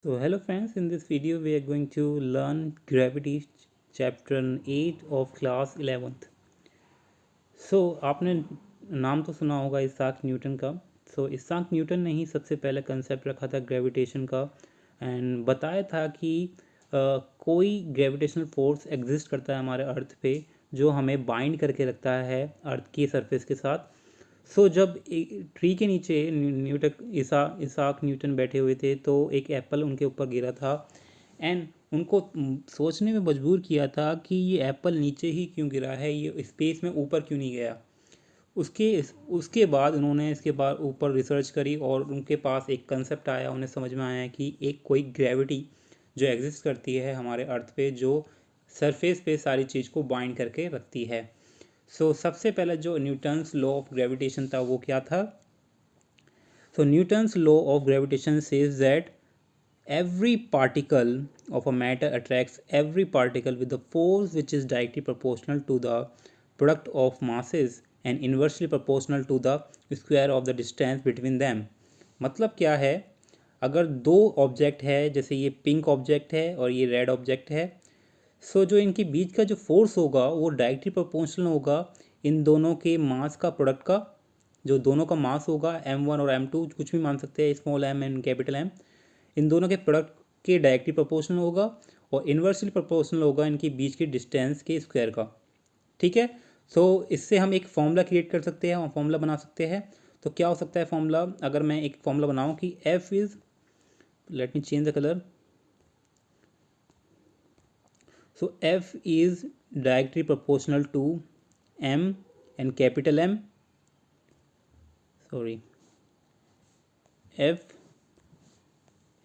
So hello friends, in this video we are going to learn gravity chapter 8 of class 11th. So आपने नाम तो सुना होगा Isaac Newton का। Isaac Newton ने ही सबसे पहले कंसेप्ट रखा था ग्रेविटेशन का एंड बताया था कि कोई ग्रेविटेशनल फोर्स एग्जिस्ट करता है हमारे अर्थ पे जो हमें बाइंड करके रखता है अर्थ की सरफेस के साथ। जब एक ट्री के नीचे न्यूटन इसाक न्यूटन बैठे हुए थे तो एक एप्पल उनके ऊपर गिरा था एंड उनको सोचने में मजबूर किया था कि ये एप्पल नीचे ही क्यों गिरा है, ये स्पेस में ऊपर क्यों नहीं गया। उसके उसके बाद उन्होंने इसके बाद ऊपर रिसर्च करी और उनके पास एक कंसेप्ट आया, उन्हें समझ में आया कि एक कोई ग्रेविटी जो एग्जिस्ट करती है हमारे अर्थ पे, जो सरफेस पे सारी चीज़ को बाइंड करके रखती है। सबसे पहले जो न्यूटन्स लॉ ऑफ ग्रेविटेशन था वो क्या था। Newton's law of gravitation says that every particle of a matter attracts every particle with a force which is directly proportional to the product of masses and inversely proportional to the square of the distance between them। मतलब क्या है, अगर दो object है, जैसे ये pink object है और ये रेड ऑब्जेक्ट है, जो इनके बीच का जो फोर्स होगा वो डायरेक्टली प्रोपोर्शनल होगा इन दोनों के मास का प्रोडक्ट का। जो दोनों का मास होगा m1 और m2, कुछ भी मान सकते हैं, small m and capital M, इन दोनों के प्रोडक्ट के डायरेक्टली प्रोपोर्शनल होगा और इन्वर्सली प्रोपोर्शनल होगा इनके बीच के डिस्टेंस के स्क्वायर का। ठीक है। इससे हम एक फॉर्मूला क्रिएट कर सकते हैं और फॉर्मूला बना सकते हैं। तो क्या हो सकता है फॉर्मूला, अगर मैं एक फॉर्मूला बनाऊं कि F is, let me change the colour, F is directly proportional to M and capital M, sorry,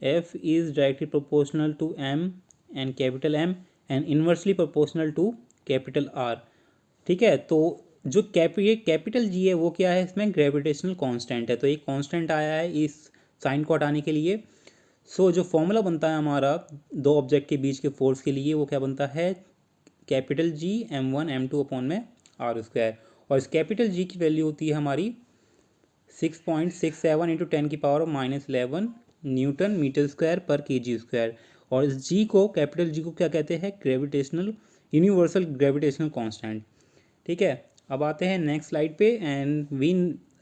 F is directly proportional to M and capital M and inversely proportional to capital R। ठीक है। तो जो ये capital G है वो क्या है, इसमें ग्रेविटेशनल कांस्टेंट है, तो एक कांस्टेंट आया है इस साइन को हटाने के लिए। जो फॉर्मूला बनता है हमारा दो ऑब्जेक्ट के बीच के फोर्स के लिए, वो क्या बनता है, capital G m1 m2 upon में R स्क्वायर, और इस कैपिटल G की वैल्यू होती है हमारी 6.67 इंटू 10⁻⁻11 न्यूटन मीटर स्क्वायर पर केजी स्क्वायर। और इस G को, कैपिटल G को क्या कहते हैं, ग्रेविटेशनल यूनिवर्सल ग्रेविटेशनल कांस्टेंट। ठीक है। अब आते हैं नेक्स्ट स्लाइड पे एंड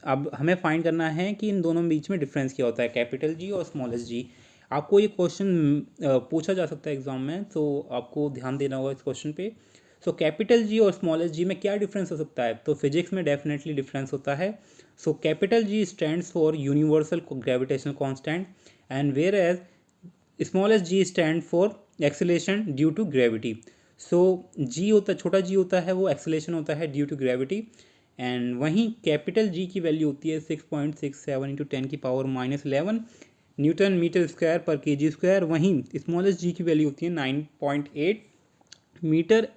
अब हमें फाइंड करना है कि इन दोनों बीच में डिफरेंस क्या होता है, कैपिटल G और स्मॉलेस्ट जी। आपको ये क्वेश्चन पूछा जा सकता है एग्जाम में, तो आपको ध्यान देना होगा इस क्वेश्चन पे। कैपिटल G और स्मॉलेस्ट जी में क्या डिफरेंस हो सकता है, तो फिजिक्स में डेफिनेटली डिफरेंस होता है। Capital G stands for universal gravitational constant and where as smallest G stand for acceleration due to gravity. G होता, छोटा जी होता है वो एक्सेलेरेशन होता है ड्यू टू ग्रेविटी, एंड वहीं कैपिटल जी की वैल्यू होती है 6.67 इंटू 10⁻⁻11 न्यूटन मीटर स्क्वायर पर केजी स्क्वायर। वहीं स्मॉलेस्ट जी की वैल्यू होती है 9.8 मीटर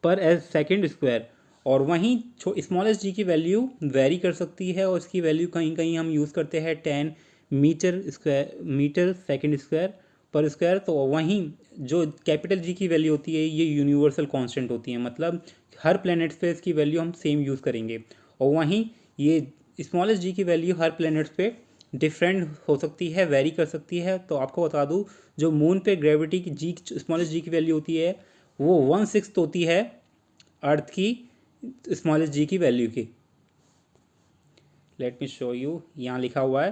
पर एज सेकेंड स्क्वायर। और वहीं स्मॉलेस्ट जी की वैल्यू वेरी कर सकती है और इसकी वैल्यू कहीं कहीं हम यूज़ करते हैं 10 मीटर सेकेंड स्क्वायर पर स्क्वायर। तो वहीं जो कैपिटल जी की वैल्यू होती है ये यूनिवर्सल कांस्टेंट होती है, मतलब हर प्लैनेट पे इसकी वैल्यू हम सेम यूज़ करेंगे। और वहीं ये स्मॉलेस्ट जी की वैल्यू हर प्लैनेट पे डिफरेंट हो सकती है, वेरी कर सकती है। तो आपको बता दूँ, जो मून पे ग्रेविटी की जी, स्मॉलेस्ट जी की वैल्यू होती है वो 1/6 होती है अर्थ की स्मॉलेस्ट जी की वैल्यू की। लेट मी शो यू, यहाँ लिखा हुआ है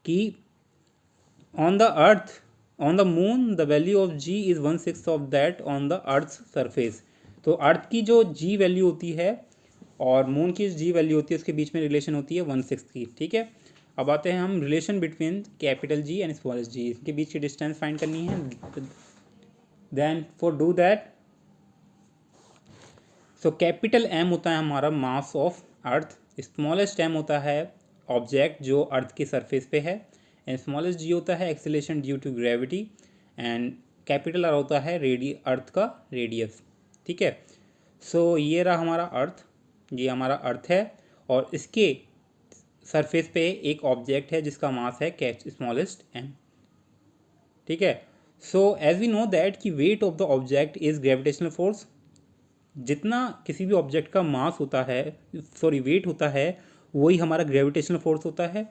कि on the earth, on the moon the value of g is 1/6 of that on the earth surface. तो अर्थ की जो जी वैल्यू होती है और मून की जी वैल्यू होती है उसके बीच में रिलेशन होती है 1/6 की। ठीक है। अब आते हैं हम relation between capital G and smallest G, इसके बीच की डिस्टेंस फाइंड करनी है। Then for do that, capital M होता है हमारा mass of earth, smallest M होता है ऑब्जेक्ट जो अर्थ की सरफेस पे है, एंड स्मॉलेस्ट जी होता है acceleration due to gravity, and capital R होता है अर्थ का रेडियस। ठीक है। ये रहा हमारा अर्थ, ये हमारा अर्थ है और इसके सरफेस पे एक ऑब्जेक्ट है जिसका मास है स्मॉलेस्ट एम। ठीक है। एज वी नो दैट कि weight of the object is gravitational force, जितना किसी भी ऑब्जेक्ट का मास होता है, सॉरी वेट होता है, वही हमारा ग्रेविटेशनल फोर्स होता है।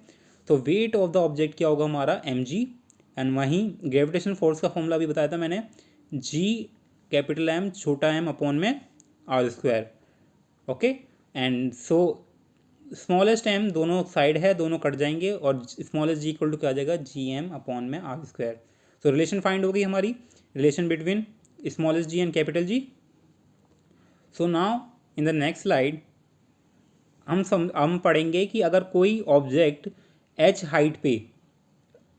तो वेट ऑफ द ऑब्जेक्ट क्या होगा हमारा mg, एंड वहीं ग्रेविटेशन फोर्स का फॉर्मूला भी बताया था मैंने, जी कैपिटल एम छोटा एम अपॉन में are square. Okay, and so smallest m दोनों साइड है, दोनों कट जाएंगे और स्मॉलेस्ट जी इक्वल टू क्या आ जाएगा, जी एम अपॉन में are square. So relation find होगी हमारी, relation between smallest g and capital G. So now in the next slide हम पढ़ेंगे कि अगर कोई ऑब्जेक्ट एच हाइट पे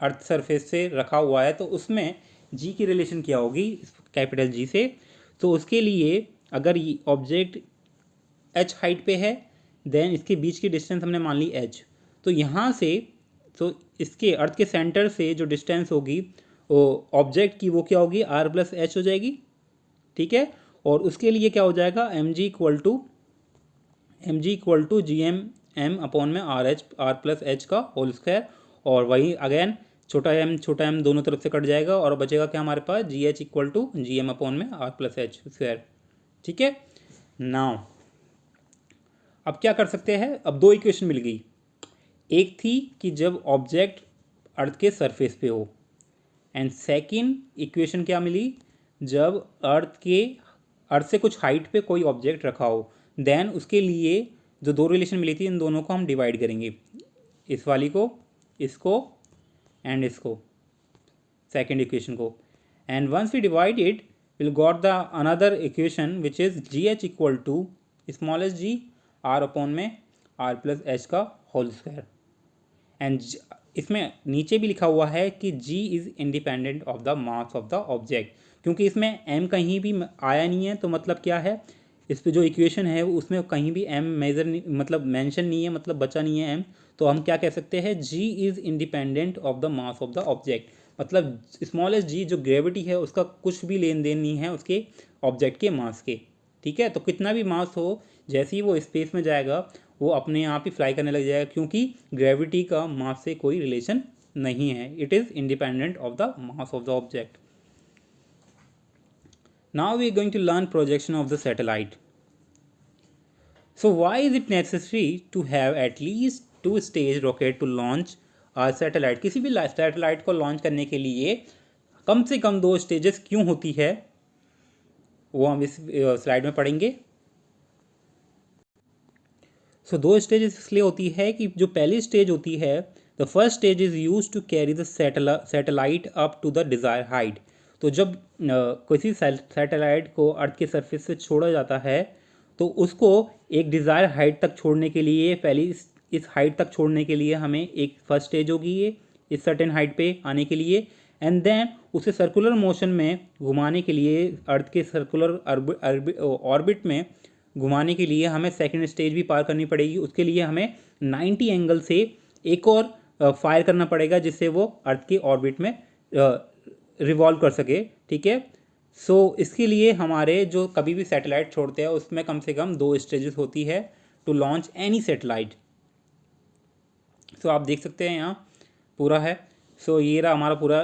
अर्थ सरफेस से रखा हुआ है तो उसमें जी की रिलेशन क्या होगी कैपिटल जी से। तो उसके लिए अगर ये ऑब्जेक्ट एच हाइट पे है, देन इसके बीच की डिस्टेंस हमने मान ली एच। तो यहाँ से तो इसके अर्थ के सेंटर से जो डिस्टेंस होगी वो ऑब्जेक्ट की वो क्या होगी, आर प्लस एच हो जाएगी। ठीक है, और उसके लिए क्या हो जाएगा, m g equal to G M m upon में आर प्लस एच का होल स्क्वायर। और वही अगेन छोटा एम दोनों तरफ से कट जाएगा और बचेगा क्या हमारे पास, G H equal to G M upon में आर प्लस एच स्क्वायर। ठीक है, नाउ अब क्या कर सकते हैं, अब दो इक्वेशन मिल गई। एक थी कि जब ऑब्जेक्ट अर्थ के सरफेस पे हो, एंड सेकंड इक्वेशन क्या मिली, जब अर्थ से कुछ हाइट पे कोई ऑब्जेक्ट रखा हो। देन उसके लिए जो दो रिलेशन मिली थी इन दोनों को हम डिवाइड करेंगे, इस वाली को, इसको एंड इसको, सेकंड इक्वेशन को। And once we divide it will got the another equation which is g H equal to smallest g r upon में आर प्लस एच का होल स्क्वायर। एंड इसमें नीचे भी लिखा हुआ है कि g is independent of the mass of the object, क्योंकि इसमें m कहीं भी आया नहीं है। तो मतलब क्या है, इस पे जो इक्वेशन है उसमें कहीं भी m मेजर मतलब मेंशन नहीं है, मतलब बचा नहीं है m। तो हम क्या कह सकते हैं, g is independent of the mass of the object, मतलब स्मॉलेस्ट g जो ग्रेविटी है उसका कुछ भी लेन देन नहीं है उसके ऑब्जेक्ट के मास के। ठीक है, तो कितना भी मास हो, जैसे ही वो स्पेस में जाएगा वो अपने आप ही फ्लाई करने लग जाएगा, क्योंकि ग्रेविटी का मास से कोई रिलेशन नहीं है, it is independent of the mass of the object. Now we are going to learn projection of the satellite. So why is it necessary to have at least two stage rocket to launch a satellite. किसी भी satellite को launch करने के लिए कम से कम दो stages क्यों होती है, वो हम इस स्लाइड में पढ़ेंगे। सो दो स्टेजेस इसलिए होती है कि जो पहली स्टेज होती है, the first stage is use to carry the satellite up to the desire height. तो जब किसी सैटेलाइट को अर्थ के सरफेस से छोड़ा जाता है तो उसको एक डिज़ायर हाइट तक छोड़ने के लिए, पहली इस हाइट तक छोड़ने के लिए हमें एक फर्स्ट स्टेज होगी ये, इस सर्टेन हाइट पे आने के लिए। एंड देन उसे सर्कुलर मोशन में घुमाने के लिए, अर्थ के सर्कुलर ऑर्बिट में घुमाने के लिए हमें सेकंड स्टेज भी पार करनी पड़ेगी। उसके लिए हमें 90 एंगल से एक और फायर करना पड़ेगा जिससे वो अर्थ के ऑर्बिट में रिवॉल्व कर सके। ठीक है, सो इसके लिए हमारे जो कभी भी सैटेलाइट छोड़ते हैं उसमें कम से कम दो स्टेजेस होती है टू लॉन्च एनी सैटेलाइट। सो आप देख सकते हैं यहाँ पूरा है। सो ये रहा हमारा पूरा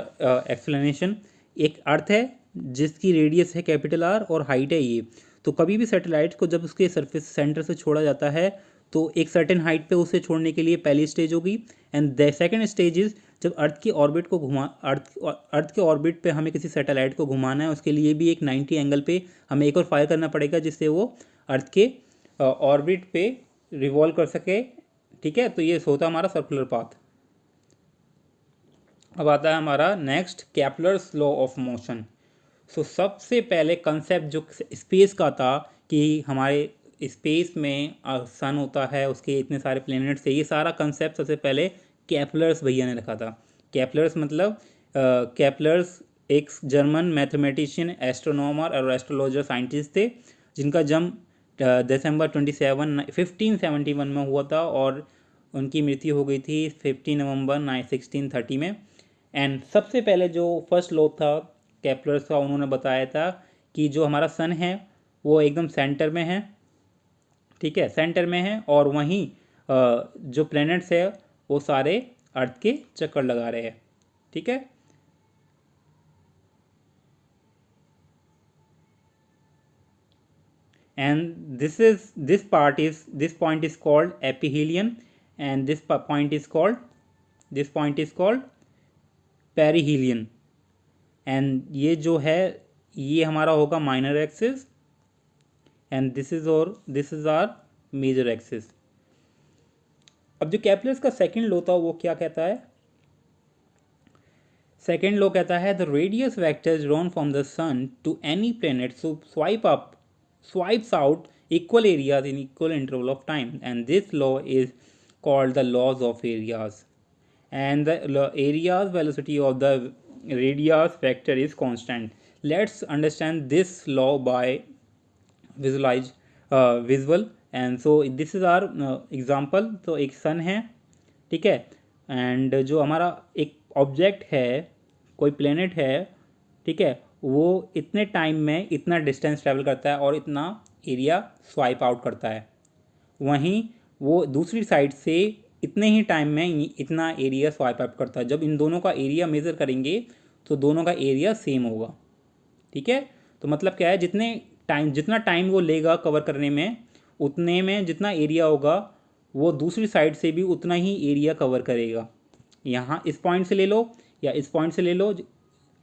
एक्सप्लेनेशन। एक अर्थ है जिसकी रेडियस है कैपिटल आर और हाइट है ये। तो कभी भी सैटेलाइट को जब उसके सरफेस सेंटर से छोड़ा जाता है तो एक सर्टेन हाइट पे उसे छोड़ने के लिए पहली स्टेज होगी, and the second stage is जब अर्थ की ऑर्बिट को अर्थ के ऑर्बिट पे हमें किसी सैटेलाइट को घुमाना है, उसके लिए भी एक 90 एंगल पे हमें एक और फायर करना पड़ेगा जिससे वो अर्थ के ऑर्बिट पे रिवॉल्व कर सके। ठीक है, तो ये होता हमारा सर्कुलर पाथ। अब आता है हमारा next, Kepler's law of motion. So सबसे पहले कंसेप्ट जो स्पेस का था कि हमारे स्पेस में सन होता है, उसके इतने सारे प्लैनेट्स है, ये सारा कंसेप्ट सबसे पहले केपलर्स भैया ने रखा था। केपलर्स मतलब केपलर्स एक जर्मन मैथमेटिशियन, एस्ट्रोनॉमर और एस्ट्रोलॉजर साइंटिस्ट थे जिनका जन्म दिसंबर 1571 में हुआ था और उनकी मृत्यु हो गई थी 15 नवंबर 1630 में। एंड सबसे पहले जो फर्स्ट लॉ था केपलर्स का, उन्होंने बताया था कि जो हमारा सन है वो एकदम सेंटर में है। ठीक है, सेंटर में है और वहीं जो प्लैनेट्स है वो सारे अर्थ के चक्कर लगा रहे हैं। ठीक है, and this point is called aphelion and this point is called perihelion, and ये जो है ये हमारा होगा minor axis, and this is our major axis. अब जो केपलर्स का सेकंड लॉ था वो क्या कहता है? सेकेंड लॉ कहता है the radius vector drawn from the sun to any planet swipes out equal areas in equal interval of time, and this law is called the laws of areas, and the area's velocity of the radius vector is constant. Let's understand this law by visual, and so this is our example. तो एक सन है, ठीक है, and जो हमारा एक object है, कोई प्लेनेट है, ठीक है, वो इतने टाइम में इतना डिस्टेंस ट्रैवल करता है और इतना एरिया स्वाइप आउट करता है। वहीं वो दूसरी साइड से इतने ही टाइम में इतना एरिया स्वाइप आउट करता है। जब इन दोनों का एरिया मेज़र करेंगे तो दोनों का एरिया सेम होगा, ठीक है। तो मतलब क्या है, जितना टाइम वो लेगा कवर करने में, उतने में जितना एरिया होगा वो दूसरी साइड से भी उतना ही एरिया कवर करेगा। यहाँ इस पॉइंट से ले लो या इस पॉइंट से ले लो,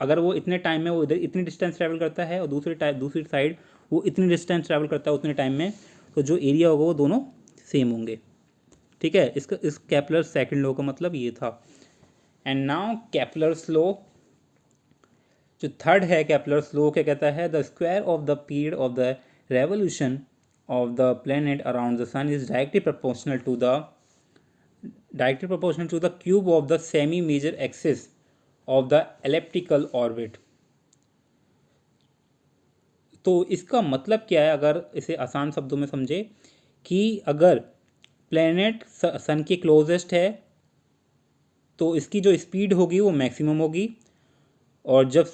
अगर वो इतने टाइम में वो इधर इतनी डिस्टेंस ट्रैवल करता है और दूसरी साइड वो इतनी डिस्टेंस ट्रैवल करता है उतने टाइम में, तो जो एरिया होगा वो दोनों सेम होंगे, ठीक है। इस केपलर्स सेकंड लॉ का मतलब ये था। एंड नाउ केपलर्स लॉ जो थर्ड है, केपलर्स लॉ क्या कहता है? The square of the period of the revolution of the planet around the sun is directly proportional to the cube of the semi major axis of the elliptical orbit. तो इसका मतलब क्या है, अगर इसे आसान शब्दों में समझे, कि अगर प्लेनेट सन के क्लोजेस्ट है तो इसकी जो स्पीड होगी वो मैक्सिमम होगी, और जब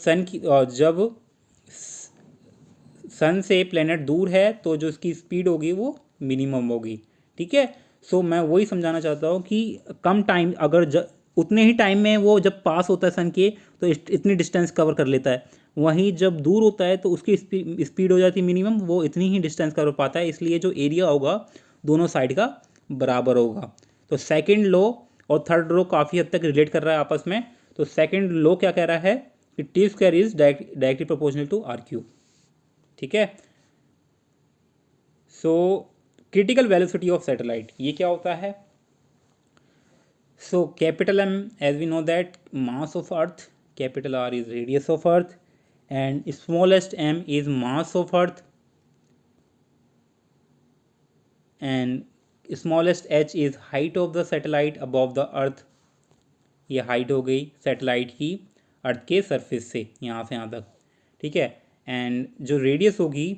सन से प्लेनेट दूर है तो जो इसकी स्पीड होगी वो मिनिमम होगी, ठीक है। सो मैं वही समझाना चाहता हूँ कि कम टाइम, अगर उतने ही टाइम में वो जब पास होता है सन के तो इतनी डिस्टेंस कवर कर लेता है, वहीं जब दूर होता है तो उसकी स्पीड हो जाती है मिनिमम, वो इतनी ही डिस्टेंस कवर पाता है, इसलिए जो एरिया होगा दोनों साइड का बराबर होगा। तो सेकंड लॉ और थर्ड लॉ काफ़ी हद तक रिलेट कर रहा है आपस में। तो सेकंड लॉ क्या कह रहा है कि T square is directly proportional to r cube, ठीक है। So critical velocity of satellite ये क्या होता है? So capital M, as we know that, mass of earth, capital R is radius of earth, and smallest m is mass of earth, and smallest h is height of the satellite above the earth. ये height हो गई satellite की अर्थ के surface से यहाँ तक, ठीक है। एंड जो रेडियस होगी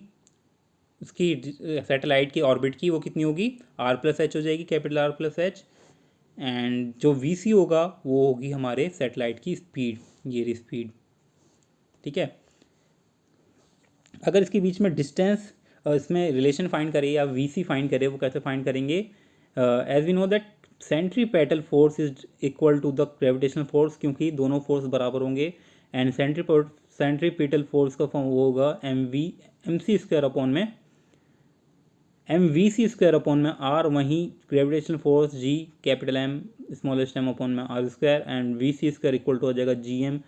उसकी सैटेलाइट की ऑर्बिट की, वो कितनी होगी? r+h हो जाएगी, कैपिटल R+h। एंड जो vc होगा वो होगी हमारे सैटेलाइट की स्पीड, ये रही स्पीड, ठीक है। अगर इसके बीच में डिस्टेंस, इसमें रिलेशन फाइंड करें या vc फाइंड करें, वो कैसे फाइंड करेंगे? As we know that centripetal force is equal to the gravitational force, क्योंकि दोनों फोर्स बराबर होंगे। एंड सेंट्रीपेटल फोर्स का फॉर्म वो होगा mc² अपॉन में mvc² अपॉन में r, वहीं gravitational force g, capital M smallest m upon में r², and vc² equal to हो जाएगा gm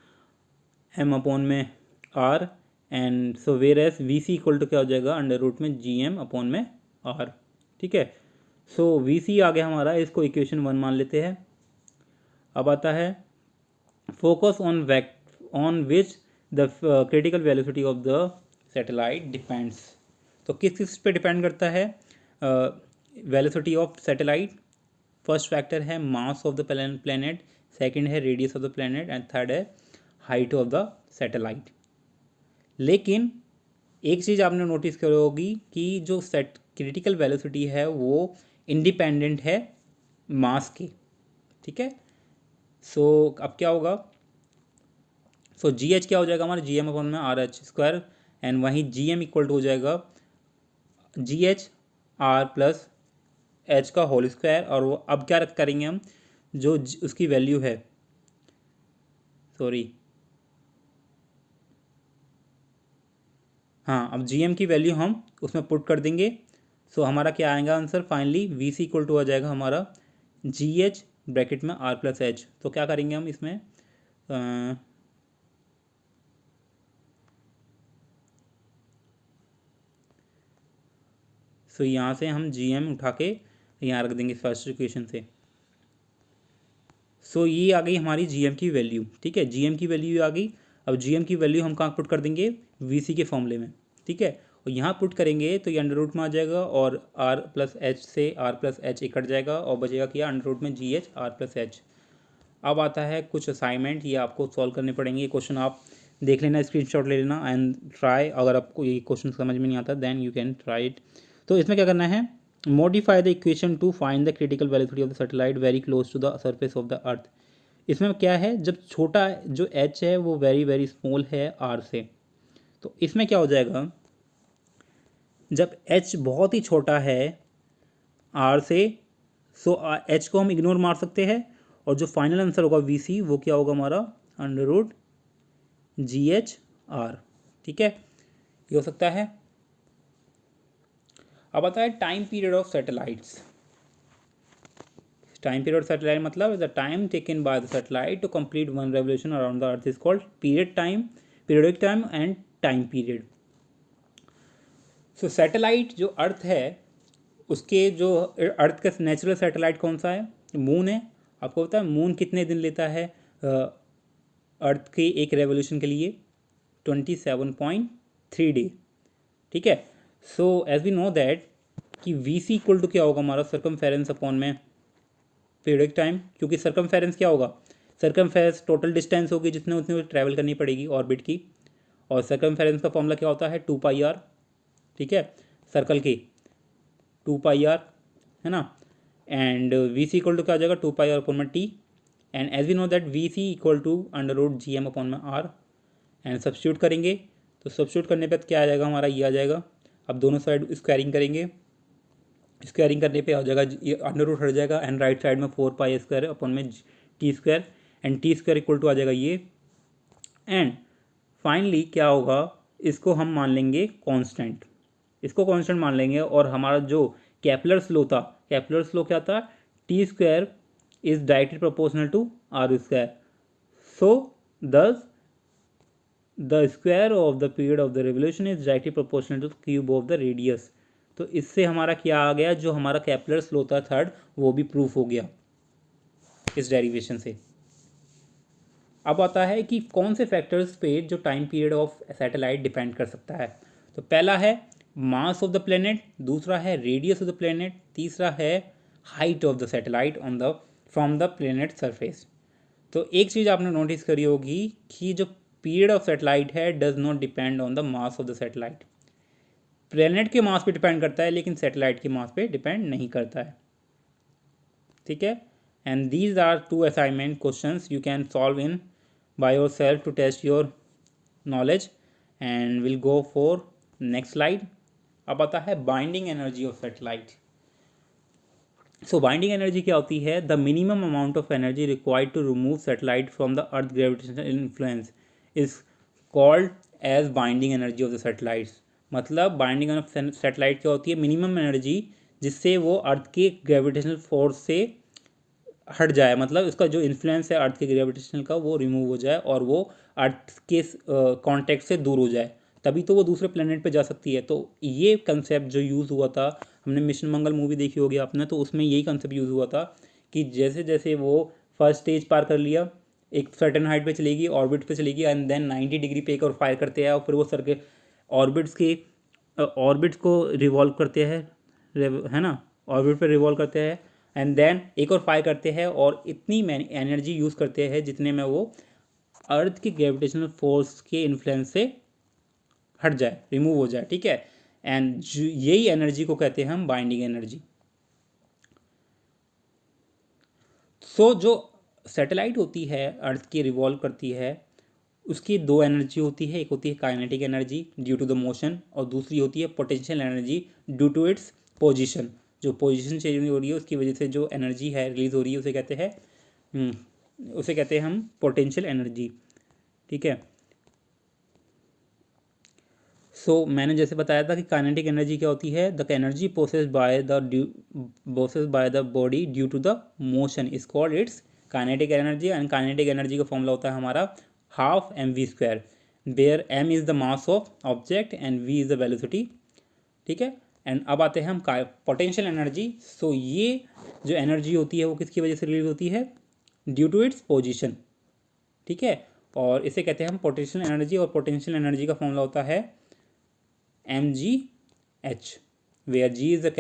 m अपॉन में r, and so where as vc equal to क्या हो जाएगा? अंडर रूट में gm अपॉन में r, ठीक है। सो vc आ गया हमारा, इसको इक्वेशन 1 मान लेते हैं। अब आता है focus on which the critical velocity of the satellite depends. तो किस पे डिपेंड करता है velocity of satellite? First factor है mass of the planet, second है radius of the planet, and third है हाइट ऑफ द सैटेलाइट। लेकिन एक चीज़ आपने नोटिस करी होगी कि जो क्रिटिकल वेलोसिटी है वो इंडिपेंडेंट है मास के, ठीक है। सो अब क्या होगा? सो GH क्या हो जाएगा हमारा? GM अपॉन में RH², एंड वहीं GM इक्वल टू हो जाएगा GH R+H का होल स्क्वायर। और वो अब क्या करेंगे हम, जो उसकी वैल्यू है, अब GM की वैल्यू हम उसमें पुट कर देंगे। सो हमारा क्या आएगा answer? Finally VC equal to आ जाएगा हमारा GH ब्रैकेट में R+H। तो क्या करेंगे हम इसमें? सो यहाँ से हम GM उठा के यहाँ रख देंगे फर्स्ट इक्वेशन से। सो ये आ गई हमारी GM की वैल्यू, ठीक है, GM की वैल्यू आ गई। अब GM की वैल्यू हम कहाँ पुट कर देंगे, VC के फॉर्मूले में, ठीक है। और यहाँ पुट करेंगे तो ये अंडर रूट में आ जाएगा और R प्लस एच से R प्लस एच कट जाएगा और बचेगा क्या, अंडर रूट में GH R प्लस एच। अब आता है कुछ असाइनमेंट, ये आपको सॉल्व करने पड़ेंगे। ये क्वेश्चन आप देख लेना, स्क्रीनशॉट ले लेना एंड ट्राई। अगर आपको ये क्वेश्चन समझ में नहीं आता then you can try it. तो इसमें क्या करना है, modify the equation to find the critical velocity of the satellite very close to the surface of the earth. इसमें क्या है, जब छोटा जो h है वो वेरी वेरी स्मॉल है r से, तो इसमें क्या हो जाएगा, जब h बहुत ही छोटा है r से, सो h को हम इग्नोर मार सकते हैं और जो फाइनल आंसर होगा VC वो क्या होगा हमारा, अंडर रूट GH/R, ठीक है, ये हो सकता है। अब आता है time period of satellites. Time period satellite मतलब the time taken by the satellite to complete one revolution around the earth is called period time, periodic time and time period. So satellite जो earth है उसके जो अर्थ का natural satellite कौन सा है, moon है। आपको पता है मून कितने दिन लेता है अर्थ के एक रेवोल्यूशन के लिए, 27.3 डे, ठीक है। So as we know that कि VC इक्वल टू क्या होगा हमारा, सर्कमफेरेंस अपॉन में पीरियडिक टाइम, क्योंकि सर्कमफेरेंस क्या होगा, सर्कमफेरेंस टोटल डिस्टेंस होगी जितने उतने ट्रैवल करनी पड़ेगी ऑर्बिट की, और सर्कमफेरेंस का फॉर्मूला क्या होता है 2πr, ठीक है, सर्कल की 2πr है ना। एंड VC इक्वल टू क्या आ जाएगा 2πr अपॉन में T, and as we know that VC equal to under root GM upon में R। एंड सब्स्टिट्यूट करेंगे तो सब्स्टिट्यूट करने पे क्या आ जाएगा हमारा, ये आ जाएगा। अब दोनों साइड स्क्वायरिंग करेंगे, स्क्वायरिंग करने पे आ जाएगा अंडर रूट हट जाएगा एंड राइट साइड में 4π² अपॉन में T² and T² equal to आ जाएगा ये। एंड फाइनली क्या होगा, इसको हम मान लेंगे कांस्टेंट, इसको कांस्टेंट मान लेंगे और हमारा जो केपलर्स लॉ था, केपलर्स लॉ क्या था, T² is directly proportional to R², so thus the square of the period of the revolution is directly proportional to the cube of the radius। तो इससे हमारा क्या आ गया, जो हमारा केपलर्स लॉ था थर्ड वो भी प्रूफ हो गया इस डेरिवेशन से। अब आता है कि कौन से फैक्टर्स पे जो time period of satellite depend कर सकता है। तो पहला है मास ऑफ द प्लेनेट, दूसरा है रेडियस ऑफ द प्लेनेट, तीसरा है height of the satellite on the from the planet surface. तो एक चीज़ आपने नोटिस करी होगी कि जो पीरियड ऑफ सैटेलाइट है does not depend on the mass of the satellite. Planet के मास पे डिपेंड करता है लेकिन सैटेलाइट के मास पे डिपेंड नहीं करता है, ठीक है। And these are 2 assignment questions you can solve in by yourself to test your knowledge and will go for next slide. अब आता है binding energy of satellite. So binding energy क्या होती है, the minimum amount of energy required to remove satellite from the earth gravitational influence is called as binding energy of the satellites. मतलब binding of satellite क्या होती है, minimum energy जिससे वो अर्थ के ग्रेविटेशनल फोर्स से हट जाए, मतलब इसका जो इन्फ्लुएंस है अर्थ के ग्रेविटेशनल का वो रिमूव हो जाए और वो अर्थ के कांटेक्ट से दूर हो जाए, तभी तो वो दूसरे प्लेनेट पे जा सकती है। तो ये कंसेप्ट जो यूज़ हुआ था, हमने मिशन मंगल मूवी देखी होगी आपने, तो उसमें यही कंसेप्ट यूज़ हुआ था कि जैसे जैसे वो फर्स्ट स्टेज पार कर लिया, एक सर्टेन हाइट पे चलेगी, ऑर्बिट पे चलेगी एंड देन 90 डिग्री पे एक और फायर करते हैं और फिर वो सर के ऑर्बिट्स को रिवॉल्व करते हैं, है ना, ऑर्बिट पे रिवॉल्व करते हैं एंड देन एक और फायर करते हैं और इतनी एनर्जी यूज़ करते हैं जितने में वो अर्थ के ग्रेविटेशनल फोर्स के इन्फ्लुएंस से हट जाए, रिमूव हो जाए, ठीक है। एंड यही एनर्जी को कहते हैं हम बाइंडिंग एनर्जी। सो जो सैटेलाइट होती है अर्थ की रिवॉल्व करती है, उसकी 2 एनर्जी होती है, एक होती है kinetic energy due to the motion और दूसरी होती है potential energy due to its position. जो पोजीशन चेंज हो रही है उसकी वजह से जो एनर्जी है रिलीज हो रही है उसे कहते हैं हम पोटेंशियल एनर्जी, ठीक है। सो मैंने जैसे बताया था कि काइनेटिक एनर्जी क्या होती है, the energy process by the body due to the motion is called its kinetic energy, and kinetic energy का फॉर्मूला होता है हमारा half mv², where m is the mass of object and v is the velocity. ठीक है, and अब आते हैं हम पोटेंशियल एनर्जी। सो ये जो एनर्जी होती है वो किसकी वजह से रिलीज होती है? Due to its position. ठीक है, और इसे कहते हैं हम पोटेंशियल एनर्जी, और पोटेंशियल एनर्जी का फॉर्मूला होता है mgh, where g is the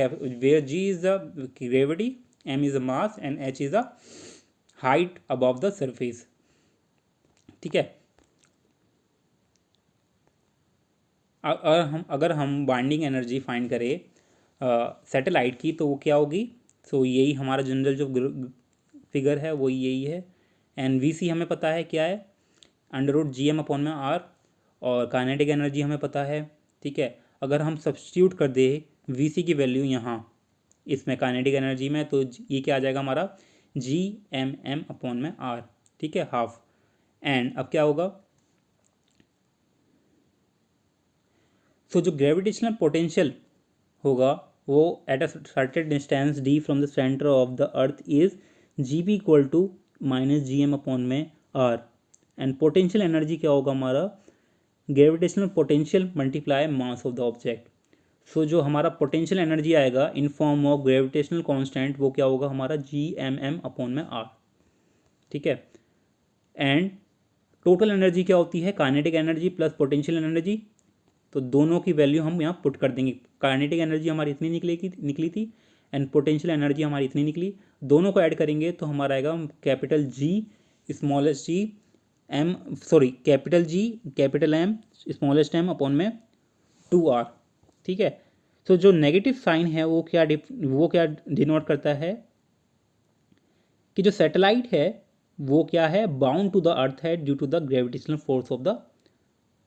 gravity, m is the mass and h is the height above the surface। ठीक है, अगर हम बाइंडिंग एनर्जी फाइंड करें सैटेलाइट की तो वो क्या होगी? सो यही हमारा जनरल जो फिगर है वो यही है, एंड वी सी हमें पता है क्या है, √GM/r, और काइनेटिक एनर्जी हमें पता है। ठीक है, अगर हम सब्स्टिट्यूट कर दे वी सी की वैल्यू यहाँ इसमें काइनेटिक एनर्जी में, तो ये क्या आ जाएगा हमारा Gmm/r। ठीक है, हाफ। एंड अब क्या होगा? सो जो ग्रेविटेशनल पोटेंशियल होगा वो at a certain distance d from the centre of the earth is Gb = -Gm/r, and potential energy क्या होगा हमारा? Gravitational potential multiply mass of the object. So जो हमारा पोटेंशियल एनर्जी आएगा in form of gravitational constant वो क्या होगा हमारा? Gmm/r। ठीक है, एंड टोटल एनर्जी क्या होती है? Kinetic energy plus potential energy, तो दोनों की वैल्यू हम यहाँ पुट कर देंगे। काइनेटिक एनर्जी हमारी इतनी निकली थी एंड पोटेंशियल एनर्जी हमारी इतनी निकली, दोनों को ऐड करेंगे तो हमारा आएगा कैपिटल G स्मॉलेस्ट जी m, sorry capital G capital M smallest m upon में 2r। ठीक है, तो जो नेगेटिव साइन है वो क्या डिनोट करता है कि जो सैटेलाइट है वो क्या है? बाउंड टू द अर्थ है due to the gravitational force of the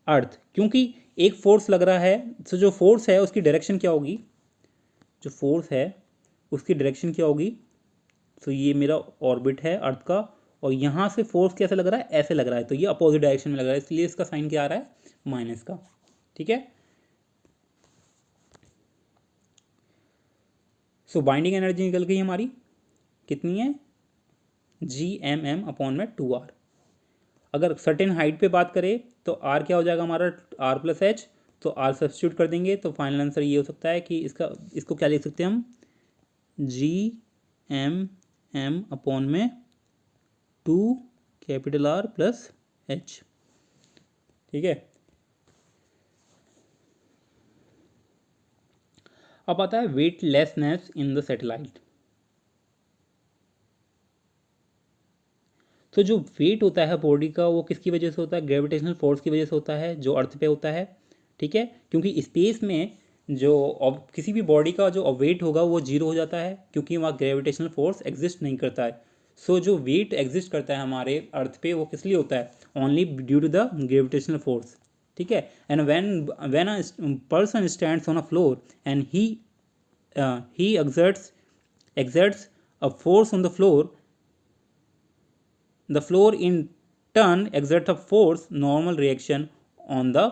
earth. क्योंकि एक फोर्स लग रहा है, तो जो फोर्स है उसकी डायरेक्शन क्या होगी? जो फोर्स है उसकी डायरेक्शन क्या होगी? तो ये मेरा ऑर्बिट है अर्थ का, और यहाँ से फोर्स कैसे लग रहा है? ऐसे लग रहा है, तो ये अपोजिट डायरेक्शन में लग रहा है, इसलिए इसका साइन क्या आ रहा है? माइनस का। ठीक है, सो बाइंडिंग एनर्जी निकल गई हमारी, कितनी है? Gmm/2r। अगर सर्टेन हाइट पे बात करें तो r क्या हो जाएगा हमारा? r+h, तो r सब्स्टिट्यूट कर देंगे तो फाइनल आंसर ये हो सकता है कि इसको क्या लिख सकते हैं हम? Gmm/2R+h। ठीक है, अब आता है वेटलेसनेस इन द सैटेलाइट। तो जो वेट होता है बॉडी का वो किसकी वजह से होता है? ग्रेविटेशनल फोर्स की वजह से होता है जो अर्थ पे होता है। ठीक है, क्योंकि स्पेस में जो किसी भी बॉडी का जो वेट होगा वो जीरो हो जाता है क्योंकि वहाँ ग्रेविटेशनल फोर्स एग्जिस्ट नहीं करता है। सो जो वेट एग्जिस्ट करता है हमारे अर्थ पे वो किस लिए होता है? Only due to the gravitational force. ठीक है, and when a person stands on a floor and he exerts a force on the floor in turn exerts a force normal reaction on the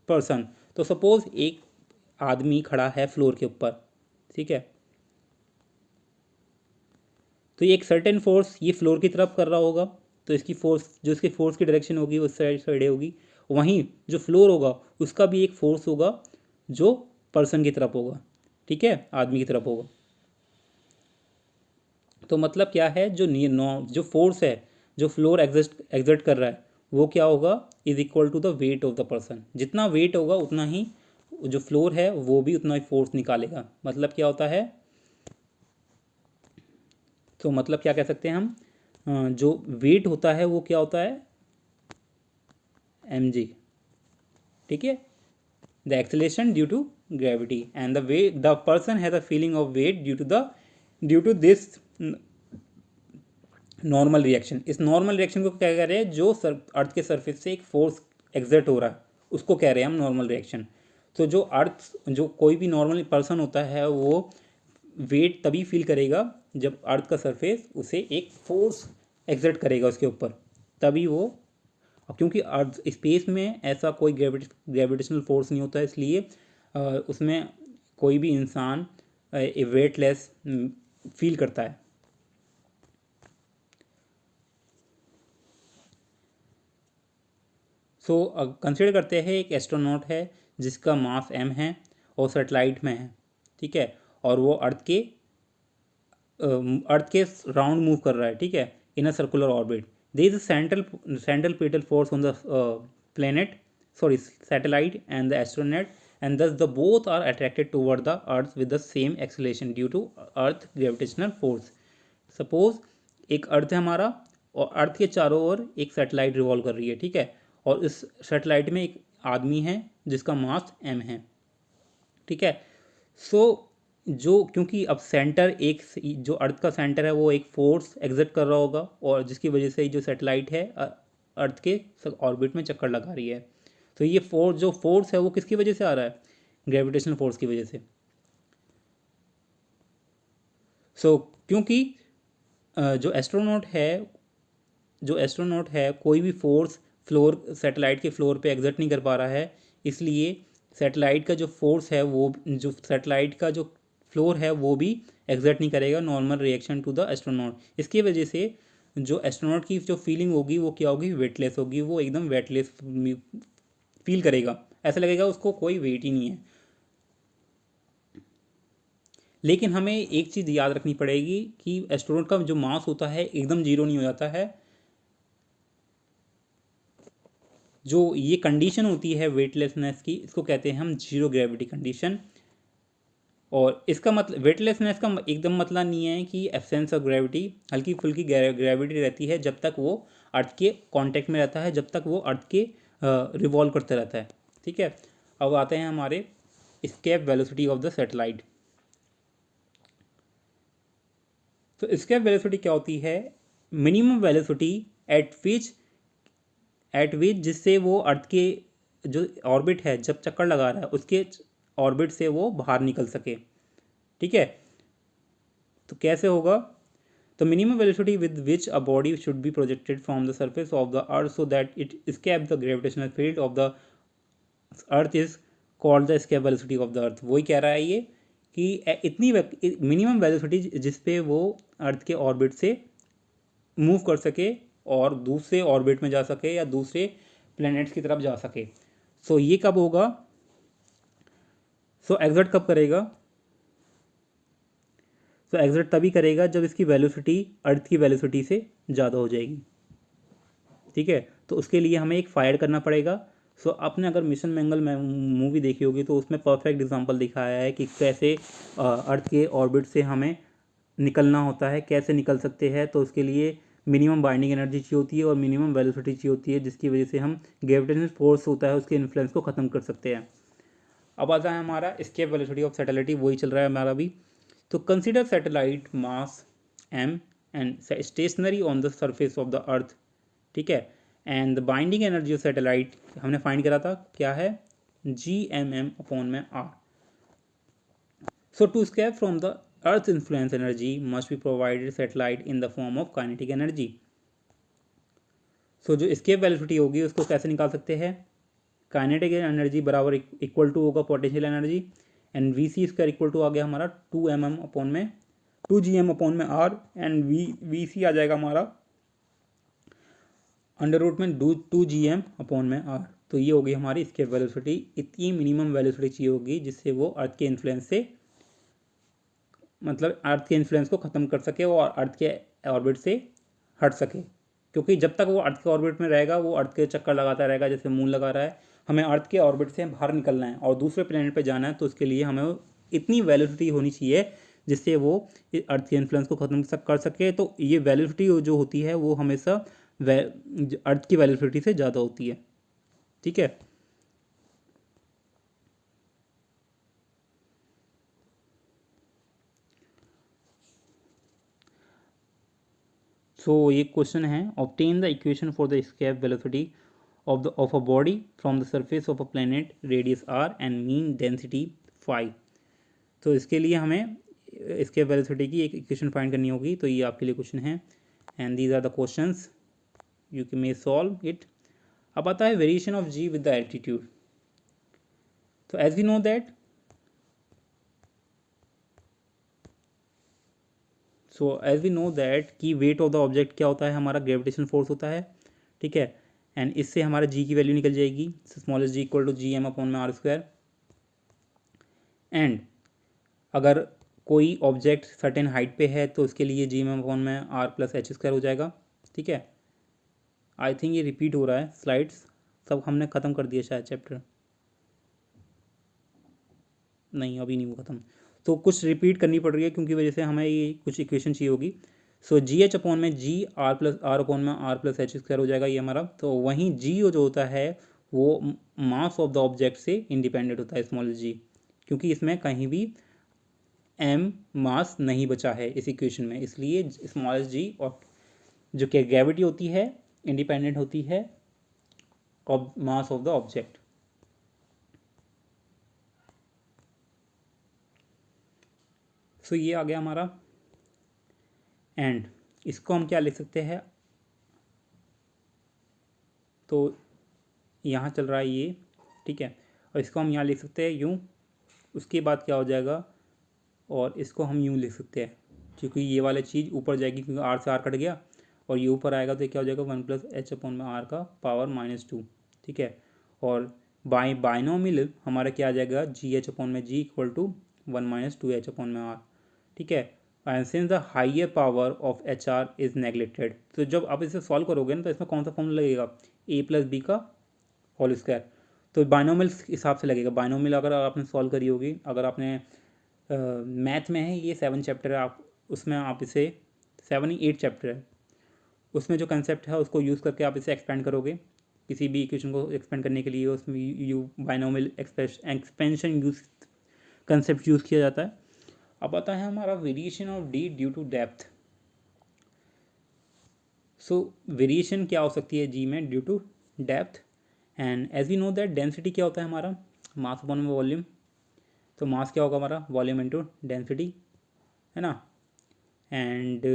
person। तो suppose एक आदमी खड़ा है floor के ऊपर, ठीक है, तो ये एक सर्टेन फोर्स ये फ्लोर की तरफ कर रहा होगा, तो इसकी फोर्स की डायरेक्शन होगी उस साइड होगी। वहीं जो फ्लोर होगा उसका भी एक फोर्स होगा जो पर्सन की तरफ होगा। ठीक है, आदमी की तरफ होगा। तो मतलब क्या है? जो फोर्स है जो फ्लोर एग्जर्ट कर रहा है वो क्या होगा? Is equal to the weight of the person. जितना वेट होगा उतना ही जो फ्लोर है वो भी उतना ही फोर्स निकालेगा। मतलब क्या होता है? तो मतलब क्या कह सकते हैं हम? जो वेट होता है वो क्या होता है? mg। ठीक है, the acceleration due to gravity and the person has a feeling of weight due to this normal reaction. इस नॉर्मल रिएक्शन को क्या कह रहे हैं? जो अर्थ के सरफेस से एक फोर्स एग्जर्ट हो रहा है उसको कह रहे हैं हम नॉर्मल रिएक्शन। तो जो कोई भी नॉर्मल पर्सन होता है वो वेट तभी फील करेगा जब अर्थ का सरफेस उसे एक फोर्स एग्जर्ट करेगा उसके ऊपर, तभी वो। क्योंकि अर्थ स्पेस में ऐसा कोई ग्रेविटेशनल फोर्स नहीं होता है, इसलिए उसमें कोई भी इंसान वेटलेस फील करता है। सो कंसिडर करते हैं एक एस्ट्रोनॉट है जिसका मास m है और सैटेलाइट में है, ठीक है, और वो अर्थ के राउंड मूव कर रहा है, ठीक है, in a circular orbit. There is a centripetal force on the planet, sorry, satellite and the astronaut, and thus the both are attracted toward the earth with the same acceleration due to earth gravitational force. Suppose एक अर्थ है हमारा और अर्थ के चारों ओर एक satellite revolve कर रही है, ठीक है, और इस सैटेलाइट में एक आदमी है जिसका मास m है, ठीक है. सो जो क्योंकि अब सेंटर एक जो अर्थ का सेंटर है वो एक फोर्स एग्जर्ट कर रहा होगा और जिसकी वजह से जो सैटेलाइट है अर्थ के ऑर्बिट में चक्कर लगा रही है. तो ये फोर्स जो फोर्स है वो किसकी वजह से आ रहा है? ग्रेविटेशनल फोर्स की वजह से. सो क्योंकि जो एस्ट्रोनॉट है कोई भी फोर्स फ्लोर सैटेलाइट के फ्लोर पे एग्जर्ट नहीं कर पा रहा है, इसलिए सैटेलाइट का जो फोर्स है वो जो सैटेलाइट का जो फ्लोर है वो भी एग्जर्ट नहीं करेगा normal reaction to the astronaut. इसकी वजह से जो एस्ट्रोनॉट की जो फीलिंग होगी वो क्या होगी? वेटलेस होगी. वो एकदम वेटलेस फील करेगा, ऐसा लगेगा उसको कोई वेट ही नहीं है. लेकिन हमें एक चीज़ याद रखनी पड़ेगी कि एस्ट्रोनॉट का जो मास होता है एकदम जीरो नहीं हो जाता है. जो ये कंडीशन होती है वेटलेसनेस की, इसको कहते हैं हम जीरो ग्रेविटी कंडीशन. और इसका मतलब वेटलेसनेस का एकदम मतलब नहीं है कि एब्सेंस ऑफ ग्रेविटी, हल्की फुल्की ग्रेविटी रहती है जब तक वो अर्थ के कांटेक्ट में रहता है, जब तक वो अर्थ के रिवॉल्व करते रहता है, ठीक है. अब आते हैं हमारे escape velocity of the satellite. तो एस्केप वेलोसिटी क्या होती है? मिनिमम वेलोसिटी एट विच जिससे वो अर्थ के जो ऑर्बिट है जब चक्कर लगा रहा है उसके ऑर्बिट से वो बाहर निकल सके, ठीक है. तो कैसे होगा? तो minimum velocity with which a body should be projected from the surface of the earth so that it escape the gravitational field of the earth is called the escape velocity of the अर्थ. वही कह रहा है ये कि इतनी minimum velocity जिस पे वो अर्थ के ऑर्बिट से मूव कर सके और दूसरे ऑर्बिट में जा सके या दूसरे प्लैनेट्स की तरफ जा सके. सो ये कब होगा? सो एग्जर्ट कब करेगा? सो एग्जर्ट तभी करेगा जब इसकी वेलोसिटी अर्थ की वेलोसिटी से ज़्यादा हो जाएगी, ठीक है. तो उसके लिए हमें एक फायर करना पड़ेगा. सो आपने अगर मिशन मंगल में मूवी देखी होगी तो उसमें परफेक्ट एग्जांपल दिखाया है कि कैसे अर्थ के ऑर्बिट से हमें निकलना होता है, कैसे निकल सकते हैं. तो उसके लिए मिनिमम बाइंडिंग एनर्जी चाहिए होती है और मिनिमम वेलोसिटी चाहिए होती है, जिसकी वजह से हम ग्रेविटेशनल फोर्स होता है उसके इन्फ्लुएंस को ख़त्म कर सकते हैं. अब आता है हमारा एस्केप वेलोसिटी ऑफ सैटेलाइट, वही चल रहा है हमारा भी. तो consider satellite mass m and stationary on the surface of the earth, ठीक है. And the binding energy of satellite हमने फाइंड करा था, क्या है? Gmm/r. So to escape from the earth influence energy must be provided satellite in the form of kinetic energy. So जो escape velocity होगी उसको कैसे निकाल सकते हैं? काइनेटिक एनर्जी बराबर इक्वल टू होगा potential energy, and V C square equal to आ गया हमारा 2 r, एंड वी सी आ जाएगा हमारा अंडर रूट में 2 gm/r. तो ये होगी हमारी एस्केप वेलोसिटी. इतनी मिनिमम वेलोसिटी चाहिए होगी जिससे वो अर्थ के इन्फ्लुएंस से, मतलब अर्थ के इन्फ्लुएंस को ख़त्म कर सके और अर्थ के ऑर्बिट से हट सके. क्योंकि जब तक वो अर्थ के ऑर्बिट में रहेगा वो अर्थ के चक्कर लगाता रहेगा, जैसे मून लगा रहा है. हमें अर्थ के ऑर्बिट से बाहर निकलना है और दूसरे प्लेनेट पे जाना है, तो उसके लिए हमें इतनी वेलोसिटी होनी चाहिए जिससे वो अर्थ के इन्फ्लुएंस को ख़त्म कर सके. तो ये वेलोसिटी जो होती है वो हमेशा अर्थ की वेलोसिटी से ज़्यादा होती है, ठीक है. सो ये क्वेश्चन है, obtain the equation for the escape velocity of a body from the surface of a planet radius r and mean density phi. तो इसके लिए हमें इसके वेलोसिटी की एक इक्वेशन फाइंड करनी होगी. तो ये आपके लिए क्वेश्चन है and these are the questions you can may solve it. अब आता है variation of g with the altitude. तो एज वी नो दैट, कि वेट ऑफ द ऑब्जेक्ट क्या होता है? हमारा ग्रेविटेशन फोर्स होता है, ठीक है. एंड इससे हमारा जी की वैल्यू निकल जाएगी, smallest g equal to G M upon में आर स्क्वायर। एंड अगर कोई ऑब्जेक्ट सर्टेन हाइट पे है तो उसके लिए जी एम अपॉन में आर प्लस एच स्क्वायर हो जाएगा। ठीक है, आई थिंक ये रिपीट हो रहा है, स्लाइड्स सब हमने ख़त्म कर दिया शायद चैप्टर, नहीं अभी नहीं हुआ ख़त्म, तो कुछ रिपीट करनी पड़ रही है क्योंकि वजह से हमें ये कुछ इक्वेशन चाहिए होगी। सो जी एच अपॉन में जी आर अपॉन में आर प्लस एच स्क्वायर हो जाएगा ये हमारा। तो वहीं जी जो होता है वो मास ऑफ द ऑब्जेक्ट से इंडिपेंडेंट होता है, स्मॉल जी, क्योंकि इसमें कहीं भी एम मास नहीं बचा है इस इक्वेशन में, इसलिए स्मॉल जी और जो कि ग्रेविटी होती है इंडिपेंडेंट होती है मास ऑफ द ऑब्जेक्ट। सो ये आ गया हमारा। एंड इसको हम क्या लिख सकते हैं, तो यहाँ चल रहा है ये, ठीक है, और इसको हम यहाँ लिख सकते हैं यूँ, उसके बाद क्या हो जाएगा, और इसको हम यूँ लिख सकते हैं क्योंकि ये वाली चीज़ ऊपर जाएगी क्योंकि आर से आर कट गया, और ये ऊपर आएगा तो क्या हो जाएगा 1 प्लस एच अपॉन में आर का पावर -2। ठीक है, और बाइनोमियल हमारा क्या आ जाएगा, जी एच अपॉन में जी इक्वल टू 1 - 2 एच अपॉन में आर। ठीक है, and since the higher power of H R is neglected, तो जब आप इसे सॉल्व करोगे ना तो इसमें कौन सा फॉर्मूला लगेगा, ए प्लस बी का होल स्क्वायर, तो बाइनोमियल हिसाब से लगेगा। बाइनोमियल अगर आपने सॉल्व करी होगी, अगर आपने मैथ में है ये 7 चैप्टर है, आप उसमें आप इसे 7 ही 8 चैप्टर है, उसमें जो कंसेप्ट है उसको यूज़ करके आप इसे एक्सपेंड करोगे, किसी भी इक्वेशन को एक्सपेंड करने के लिए उसमें you binomial expansion use concept use किया जाता है। अब आता है हमारा variation of d due to depth. So variation क्या हो सकती है जी में due to depth, and as we know that density क्या होता है हमारा, मास अपॉन में वॉल्यूम, तो मास क्या होगा हमारा वॉल्यूम इनटू डेंसिटी, है ना। एंड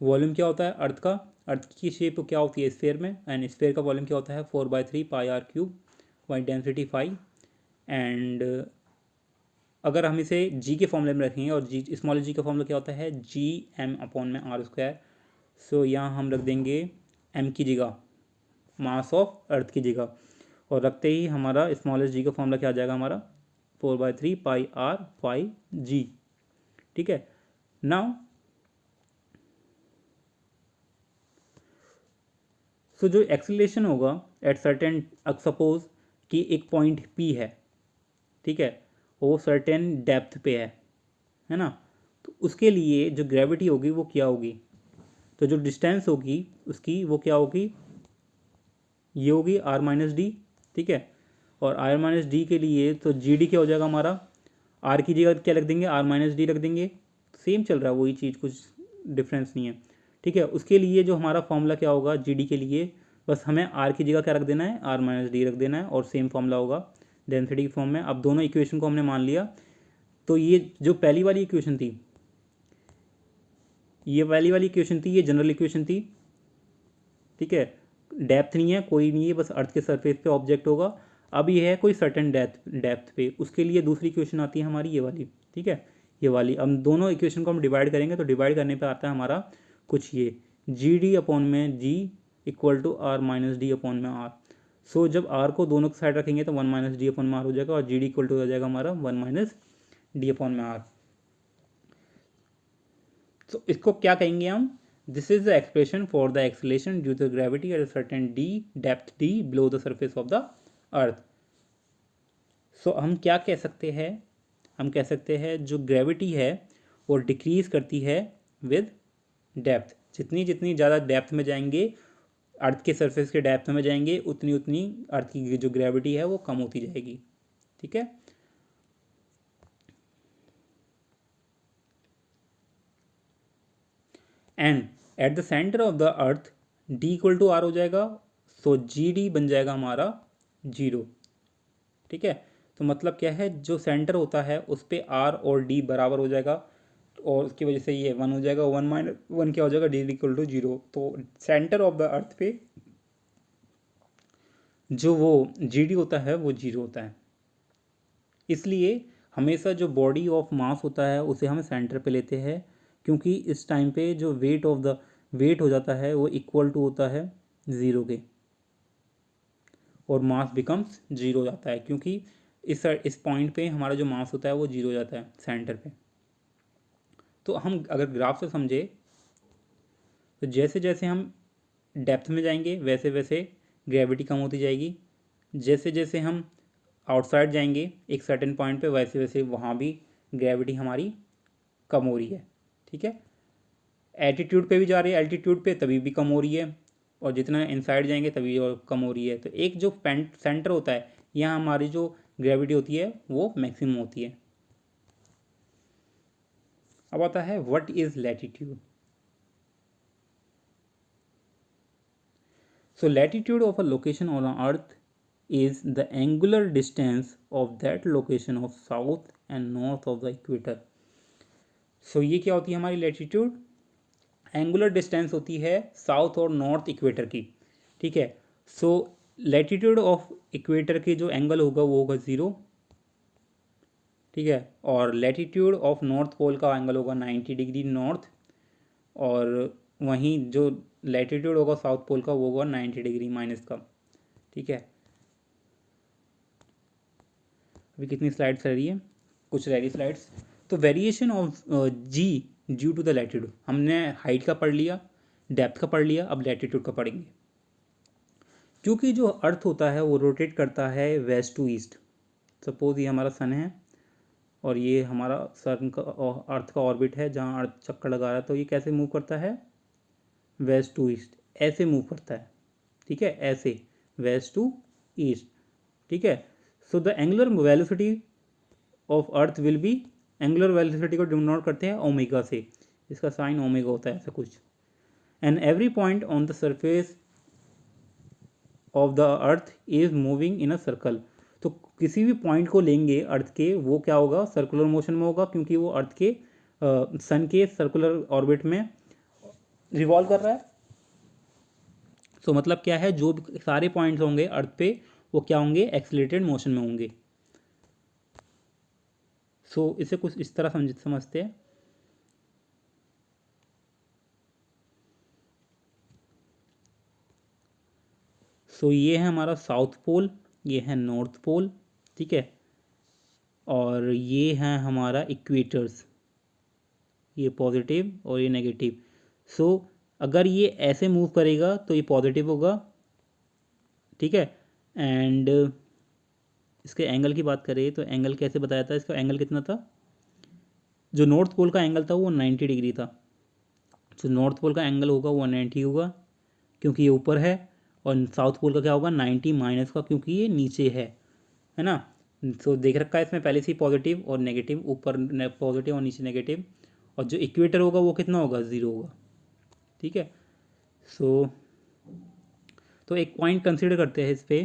वॉल्यूम क्या होता है अर्थ का, अर्थ की शेप क्या होती है स्फेयर में, एंड स्फेयर का वॉल्यूम क्या होता है 4/3 pi R cube, Y density 5। And अगर हम इसे जी के फॉर्मूले में रखेंगे, और जी स्मॉल जी का फॉर्मूला क्या होता है जी एम अपॉन में आर स्क्वायर, सो यहाँ हम रख देंगे एम की जगह मास ऑफ अर्थ की जगह, और रखते ही हमारा स्मॉलेस्ट जी का फॉर्मूला क्या आ जाएगा हमारा 4/3 पाई आर 5 जी। ठीक है, नाउ सो जो एक्सेलरेशन होगा एट सर्टेन, सपोज कि एक पॉइंट पी है, ठीक है, वो सर्टेन डेप्थ पे है ना, तो उसके लिए जो ग्रेविटी होगी वो क्या होगी, तो जो डिस्टेंस होगी उसकी वो क्या होगी, ये होगी r-d। ठीक है, और r-d के लिए तो जी डी क्या हो जाएगा हमारा, आर की जगह क्या रख देंगे r-d रख देंगे, सेम चल रहा है वही चीज़, कुछ डिफरेंस नहीं है। ठीक है, उसके लिए जो हमारा फॉर्मूला क्या होगा जी डी के लिए, बस हमें आर की जगह क्या रख देना है r-d रख देना है, और सेम फॉर्मूला होगा डेंसिटी के फॉर्म में। अब दोनों इक्वेशन को हमने मान लिया, तो ये जो पहली वाली इक्वेशन थी, ये पहली वाली इक्वेशन थी, ये जनरल इक्वेशन थी। ठीक है, डेप्थ नहीं है, कोई नहीं है, बस अर्थ के सरफेस पे ऑब्जेक्ट होगा। अब ये है कोई सर्टेन डेप्थ पे, उसके लिए दूसरी इक्वेशन आती है हमारी ये वाली। ठीक है, ये वाली, अब दोनों इक्वेशन को हम डिवाइड करेंगे तो डिवाइड करने पे आता है हमारा कुछ ये जी डी अपॉन में जी इक्वल टू r-d अपॉन में आर। सो जब r को दोनों साइड रखेंगे तो 1 - d अपॉन में आर हो जाएगा, और जी डी इक्वल टू हो जाएगा हमारा 1 - d अपॉन में आर। तो इसको क्या कहेंगे हम, this is the expression for the acceleration due to gravity at certain D depth D below the surface of the earth. So हम क्या कह सकते हैं, हम कह सकते हैं जो ग्रेविटी है वो डिक्रीज करती है विद डेप्थ, जितनी जितनी ज़्यादा डेप्थ में जाएंगे, अर्थ के सरफेस के डेप्थ में जाएंगे, उतनी उतनी अर्थ की जो ग्रेविटी है वो कम होती जाएगी। ठीक है, and at the centre of the earth d equal to R हो जाएगा, सो जी डी बन जाएगा हमारा 0। ठीक है, तो मतलब क्या है, जो सेंटर होता है उस पर आर और डी बराबर हो जाएगा, और उसकी वजह से ये 1 हो जाएगा, 1 क्या हो जाएगा डी इक्वल टू 0। तो सेंटर ऑफ द अर्थ पे जो वो जी डी होता है वो 0 होता है, इसलिए हमेशा जो बॉडी ऑफ मास होता है उसे हम सेंटर पे लेते हैं, क्योंकि इस टाइम पे जो वेट ऑफ द वेट हो जाता है वो इक्वल टू होता है 0 के। और मास बिकम्स जीरो हो जाता है, क्योंकि इस पॉइंट पे हमारा जो मास होता है वो जीरो हो जाता है सेंटर पे। तो हम अगर ग्राफ से समझे तो जैसे जैसे हम डेप्थ में जाएंगे वैसे वैसे ग्रेविटी कम होती जाएगी, जैसे जैसे हम आउटसाइड जाएंगे एक सर्टेन पॉइंट पे वैसे वैसे वहाँ भी ग्रेविटी हमारी कम हो रही है। ठीक है, एटीट्यूड पे भी जा रही है, एल्टीट्यूड पे तभी भी कम हो रही है, और जितना इनसाइड जाएंगे तभी और कम हो रही है। तो एक जो सेंटर होता है यहाँ हमारी जो ग्रेविटी होती है वो मैक्सिमम होती है। अब आता है what is latitude. So latitude of a location on earth is the angular distance of that location of south and north of the equator. So ये क्या होती है हमारी latitude? एंगुलर डिस्टेंस होती है साउथ और नॉर्थ इक्वेटर की। ठीक है, सो लैटिट्यूड ऑफ इक्वेटर की जो एंगल होगा वो होगा 0। ठीक है, और लैटिट्यूड ऑफ नॉर्थ पोल का एंगल होगा 90 डिग्री नॉर्थ, और वहीं जो लैटिट्यूड होगा साउथ पोल का वो होगा 90 डिग्री माइनस का। ठीक है, अभी कितनी स्लाइड्स रह रही है, कुछ रह रही स्लाइड्स। तो variation of ji due to the latitude, हमने हाइट का पढ़ लिया, डेप्थ का पढ़ लिया, अब लैटिट्यूड का पढ़ेंगे। क्योंकि जो अर्थ होता है वो रोटेट करता है वेस्ट टू ईस्ट। सपोज ये हमारा सन है और ये हमारा सन का अर्थ का ऑर्बिट है जहाँ अर्थ चक्कर लगा रहा है, तो ये कैसे मूव करता है, वेस्ट टू ईस्ट, ऐसे मूव करता है। ठीक है, ऐसे वेस्ट टू ईस्ट। ठीक है, so the angular velocity of earth will be, angular velocity को डिनोट करते हैं ओमेगा से, इसका साइन ओमेगा होता है ऐसा कुछ। And every point on the surface of the earth is moving in a circle. तो किसी भी पॉइंट को लेंगे अर्थ के, वो क्या होगा, सर्कुलर मोशन में होगा, क्योंकि वो अर्थ के सन के सर्कुलर ऑर्बिट में रिवॉल्व कर रहा है। सो मतलब क्या है, जो भी सारे पॉइंट्स होंगे अर्थ पे वो क्या होंगे, एक्सीलरेटेड मोशन में होंगे। सो इसे कुछ इस तरह समझते हैं। सो ये है हमारा साउथ पोल, ये है नॉर्थ पोल। ठीक है, और ये है हमारा इक्वेटर्स, ये पॉजिटिव और ये नेगेटिव। सो अगर ये ऐसे मूव करेगा तो ये पॉजिटिव होगा। ठीक है, एंड इसके एंगल की बात करें तो एंगल कैसे बताया था, इसका एंगल कितना था, जो नॉर्थ पोल का एंगल था वो 90 डिग्री था। तो नॉर्थ पोल का एंगल होगा 190 होगा क्योंकि ये ऊपर है, और साउथ पोल का क्या होगा 90 माइनस का, क्योंकि ये नीचे है ना। तो देख रखा है इसमें पहले से पॉजिटिव और नेगेटिव, ऊपर पॉजिटिव और नीचे नेगेटिव, और जो इक्वेटर होगा वो कितना होगा, 0 होगा। ठीक है, सो तो एक पॉइंट कंसिडर करते हैं इस पे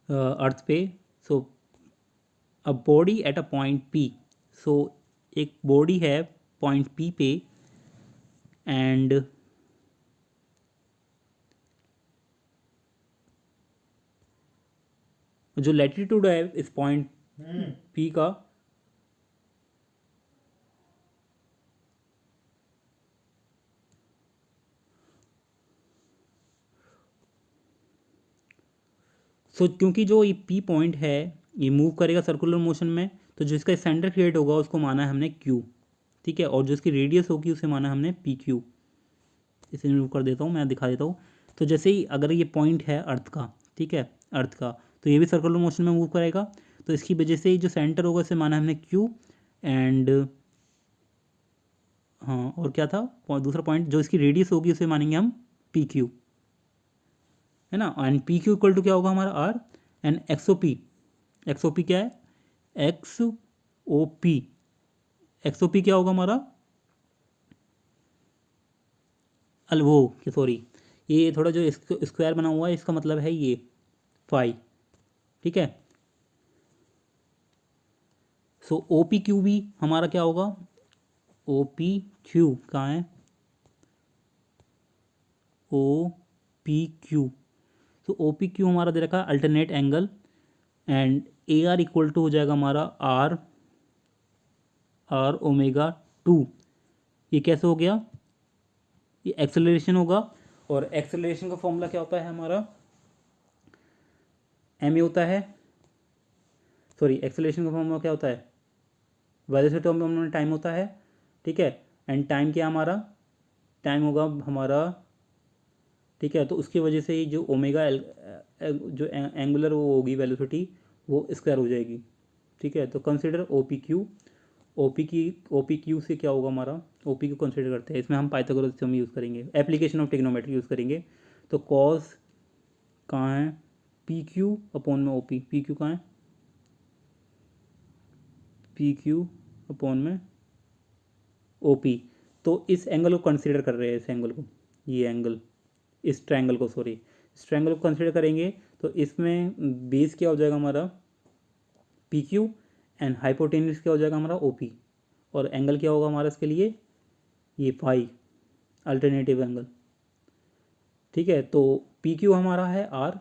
अर्थ पे। So a body at a point P, so एक बॉडी है पॉइंट पी पे, एंड जो लैटिट्यूड है इस पॉइंट पी का, सो क्योंकि जो ये पी पॉइंट है ये मूव करेगा सर्कुलर मोशन में, तो जो इसका सेंटर क्रिएट होगा उसको माना है हमने क्यू। ठीक है, और जो इसकी रेडियस होगी उसे माना हमने पी क्यू। इसे रिमूव कर देता हूँ, मैं दिखा देता हूँ। तो जैसे ही अगर ये पॉइंट है अर्थ का, ठीक है, अर्थ का, तो ये भी सर्कुलर मोशन में मूव करेगा, तो इसकी वजह से जो सेंटर होगा उसे माना हमने क्यू। एंड हाँ, और क्या था दूसरा पॉइंट, जो इसकी रेडियस होगी उसे मानेंगे हम पी क्यू, है ना। And P Q equal to क्या होगा हमारा R, and X O P क्या है, X O P, X O P क्या होगा हमारा, वो सॉरी, ये थोड़ा जो स्क्वायर बना हुआ है इसका मतलब है ये फाई। ठीक है, सो ओ पी क्यू भी हमारा क्या होगा, ओ पी क्यू कहाँ है, ओ पी क्यू, तो ओ पी क्यू हमारा दे रखा है alternate angle, and A R equal to हो जाएगा हमारा आर आर ओमेगा 2। ये कैसे हो गया, ये एक्सेलरेशन होगा, और एक्सेलरेशन का फॉर्मूला क्या होता है हमारा, एम ए होता है, सॉरी एक्सेलरेशन का फॉर्मूला क्या होता है, वेलोसिटी टर्म में टाइम होता है, ठीक है, एंड टाइम क्या हमारा, टाइम होगा हमारा, ठीक है, तो उसकी वजह से ही जो ओमेगा जो एंगुलर वो होगी वेलोसिटी वो स्क्वायर हो जाएगी, ठीक है। तो consider O P Q, O P Q से क्या होगा हमारा, ओ पी को कंसिडर करते हैं, इसमें हम पाइथागोरस थ्योरम यूज़ करेंगे, एप्लीकेशन ऑफ ट्रिग्नोमेट्री यूज़ करेंगे। तो कॉस कहाँ है, पी क्यू अपॉन में ओ पी, पी क्यू कहाँ है, पी क्यू अपॉन में ओ पी। तो इस एंगल को कंसिडर कर रहे हैं, इस एंगल को, ये एंगल, इस ट्रायंगल को, सॉरी इस ट्रायंगल को कंसिडर करेंगे। तो इसमें बेस क्या हो जाएगा हमारा पी क्यू, एंड हाइपोटेन्यूज क्या हो जाएगा हमारा ओ पी, और एंगल क्या होगा हमारा इसके लिए, ये फाई, अल्टरनेटिव एंगल, ठीक है। तो पी क्यू हमारा है आर,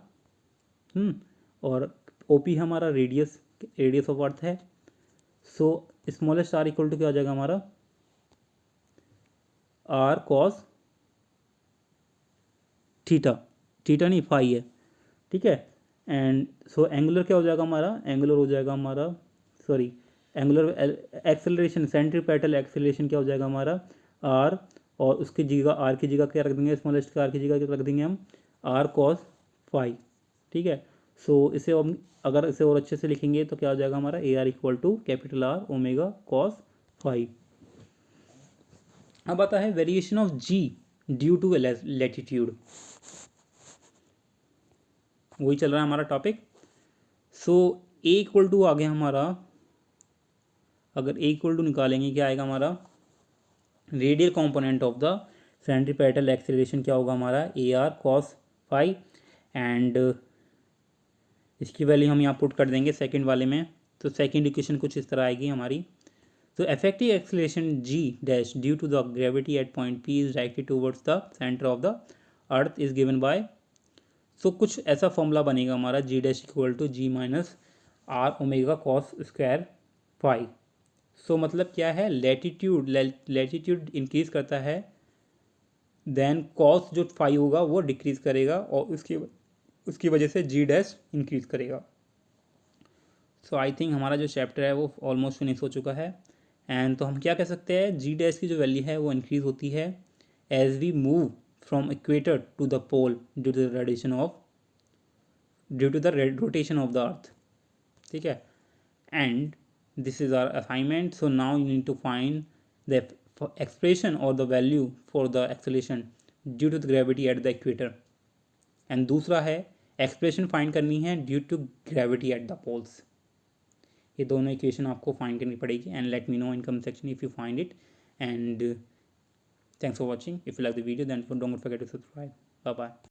और ओ पी हमारा रेडियस, रेडियस ऑफ अर्थ है। So smallest R equal to क्या हो जाएगा हमारा, आर कॉस थीटा, थीटा नहीं फाई है, ठीक है। एंड सो एंगुलर क्या हो जाएगा हमारा, एंगुलर हो जाएगा हमारा, sorry angular acceleration, centripetal acceleration क्या हो जाएगा हमारा आर, और उसकी जगह आर की जगह क्या रख देंगे, स्मॉलेस्ट का आर की जगह क्या रख देंगे हम, आर कॉस फाई, ठीक है। सो इसे हम अगर इसे और अच्छे से लिखेंगे तो क्या हो जाएगा हमारा ए R equal to capital R omega cos phi. अब आता है variation of ji due to latitude, वही चल रहा है हमारा topic. So A equal to आ गया हमारा, अगर ए इक्वल टू निकालेंगे क्या आएगा हमारा, radial component of the centripetal acceleration क्या होगा हमारा ए आर कॉस फाई, एंड इसकी वैल्यू हम यहाँ पुट कर देंगे सेकंड वाले में। तो सेकंड इक्वेशन कुछ इस तरह आएगी हमारी। तो effective acceleration g dash due to the gravity at point p is directed towards the center of the earth is given by, so कुछ ऐसा फॉर्मूला बनेगा हमारा g dash equal to G minus R omega cos square phi. सो मतलब क्या है, latitude, latitude increase करता है, देन कॉस जो फाई होगा वो डिक्रीज करेगा, और उसकी वजह से जी डैश इंक्रीज करेगा। सो आई थिंक हमारा जो चैप्टर है वो ऑलमोस्ट फिनिश हो चुका है। एंड तो हम क्या कह सकते हैं, जी डैश की जो वैल्यू है वो इंक्रीज होती है as we move from equator to the pole due to the radiation of, due to the rotation of the earth, ठीक है। And this is our assignment. So now you need to find the expression or the value for the acceleration due to the gravity at the equator, and दूसरा है expression find करनी है due to gravity at the poles. ये दोनों equation आपको find करनी पड़ेगी, and let me know in comment section if you find it, and thanks for watching. If you like the video then don't forget to subscribe. Bye bye.